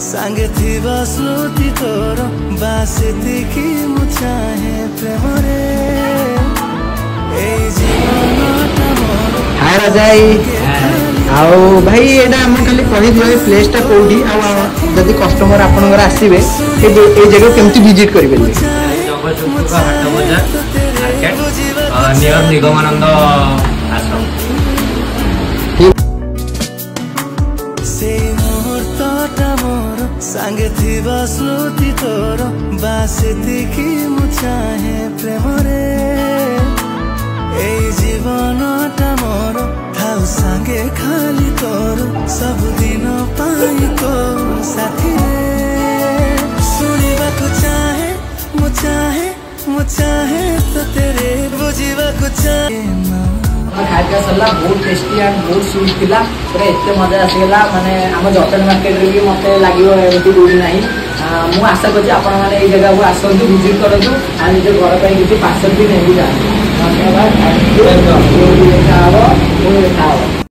सांगे थिबा स्मृति तोर बासेती की मु चाहे प्रेम रे ए जीवनटा मोर। हाय राजाई आओ भाई एटा हम खाली कहि दियो प्लेस टा कोडी आ जदी कस्टमर आपनगर आसीबे ए जगह केमती विजिट करिबे। जगतपुर का हाट बाजार मार्केट नियर निगमानंद आश्रम। से मुहूर्तटा मोर सांगे थिबा स्मृति तोर बासेती की मु चाहे प्रेम रे ए जीवनटा मोर थाउ सांगे खाली तोर सब दिन पाई तो साथी रे सुनिबा को चाहे मु चाहे तो तेरे बुझिबा को चाहे खाइका सरला बहुत टेस्टी एंड बहुत स्वीट थिला पूरा एते मजा आसीगला माने हम जटन मार्केट रे भी मते लागियो एमती दूरी नाही। मु आशा करछि आपण माने ए जगह को आसंतु विजिट करंतु आ निजे घर पई किछि पार्सल भी नेबि जा। धन्यवाद।